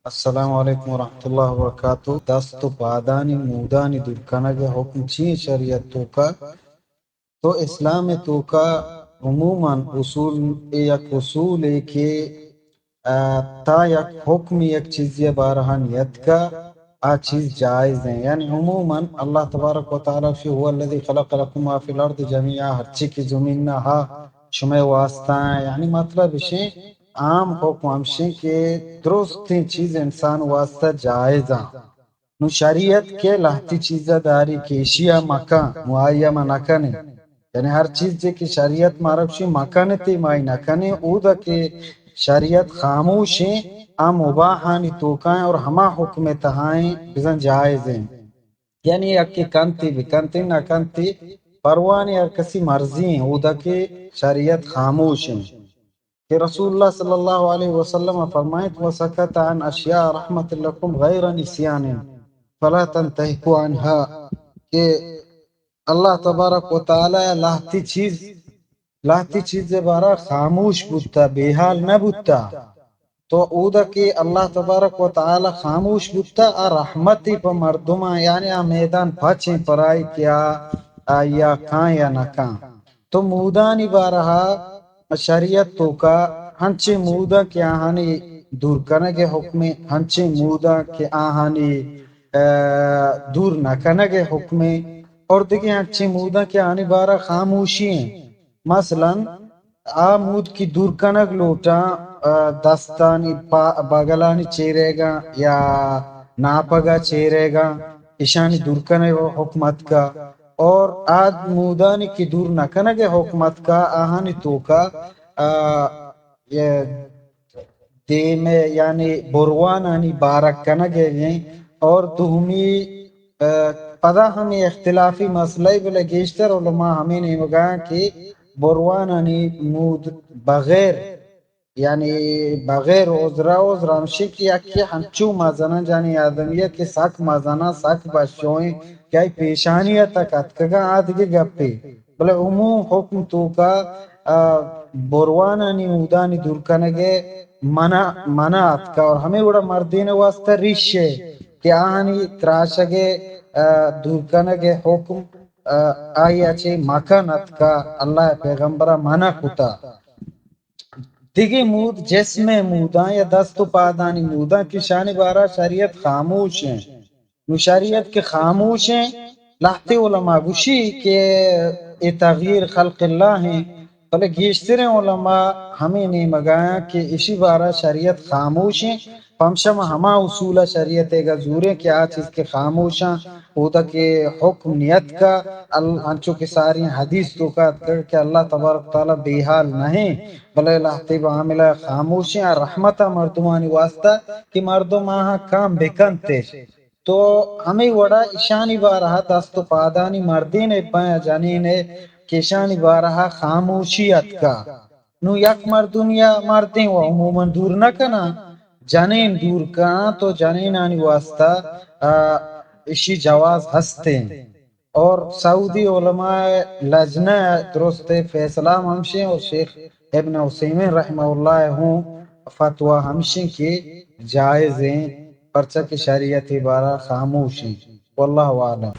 السلام علیکم ورحمۃ اللہ وبرکاتہ. دست پادانی مودانی درکنگ حکم چی شریعت تو کا تو اسلام تو کا عموماً اصول یک اصول ہے کہ تا یک حکم یک چیزی بارہا نیت کا آ چیز جائز ہیں. یعنی عموماً اللہ تبارک و تعالی فی هو الذی خلق لكم ما فی الارض جميعا ہر چی کی زمین نہ ہا شمع واسطہ ہیں. یعنی مطلب اسے عام حکم ہمشیں کہ درست چیز انسان واسطہ جائز ہیں. نو شریعت کے لہتی چیزہ داری کے اشیاء مکان معیمہ نکنے، یعنی ہر چیز جے کی شریعت معرفشی مکانتی مائی نکنے او دا کہ شریعت خاموش ہیں آ مباحانی توکائیں اور ہما حکم تہائیں بزن جائز ہیں. یعنی اکی کنتی بھی کنتی نہ کنتی پروانی اور کسی مرضی ہیں او دا کہ شریعت خاموش ہیں. کہ رسول اللہ صلی اللہ علیہ وسلم فرمائت وسکت عن اشیاء رحمت لکم غیر نسیان فلا تنتہکو عنہا، کہ اللہ تبارک و تعالی لاہتی چیز بارا خاموش بودتا بے حال نہ بودتا تو اودا کہ اللہ تبارک و تعالی خاموش بودتا اور رحمتی پا مردمہ یعنی آ میدان پچیں پرائی کیا یا کان یا نہ کان. تو مودانی بارہا شریعت تو کا ہنچے مودا کے آہانی دور کنگ حکم، ہنچے مودا کے آہانی دور نہ کنگ حکم، اور دیکھیں ہنچے مودا کے آہانی بارہ خاموشی ہیں. مثلا آمود کی دور کنگ لوٹا دستانی بغلانی چیرے گا یا ناپگا چیرے گا اشانی دور کنگ حکمت کا، اور آد مودانی کی دور نہ کنگ حکمت کا آہانی تو کا یہ دے میں یعنی بروانانی بارک کنگے گئیں. اور دومی پدا ہمیں اختلافی مسئلہ بلے گیشتر علماء ہمیں نے مگایا کہ بروانانی مود بغیر یعنی بغیر عذرہ ہمشی کی اکی ہنچو مازنا جانی آدمیہ کے ساک مازنا ساک بشوئیں کیا پیشانیہ تک اتکگا آدھگے گپے بلے عموم حکم تو کا بروانانی مودانی دور کنگے منع اتکا. اور ہمیں وڑا مردین واسطہ ریش ہے کہ آہانی تراشگے دور کنگے حکم آئی اچھے مکان اتکا اللہ پیغمبرہ منع کتا. دیگی مود جسم موداں یا دست و پادانی موداں کی شان بارہ شریعت خاموش ہیں. نو شریعت کے خاموش ہیں لہتے علماء گوشی کہ یہ تغییر خلق اللہ ہیں، بلے گیشتر علماء ہمیں نے مگایا کہ اسی بارہ شریعت خاموش ہیں. پمشم ہما اصول شریعت کا زورے کہ آ چیز کے خاموشاں اودا کہ حکم نیت کا انچو کے ساری حدیث تو کا کہ اللہ تبارک تعالی بے حال نہیں بلے لہتے بعاملہ خاموشیں رحمتہ مردمانی واسطہ کہ مردم آہاں کام بکنتے. تو ہمیں وڑا اشانی بارہا دست و پادانی مردین پایا جانین کشانی بارہا خاموشیت کا. نو یک مردم یا مردیں و عموماً دور نہ کنا جنین دور کنا تو جنین آنی واسطہ اشی جواز ہستے ہیں. اور سعودی علماء لجنہ درست فیصلہ ہمشیں اور شیخ ابن عثیمین رحمہ اللہ ہوں فتوہ ہمشیں کے جائز ہیں پرچہ کی شریعت بارہ خاموش ہیں. واللہ عالم.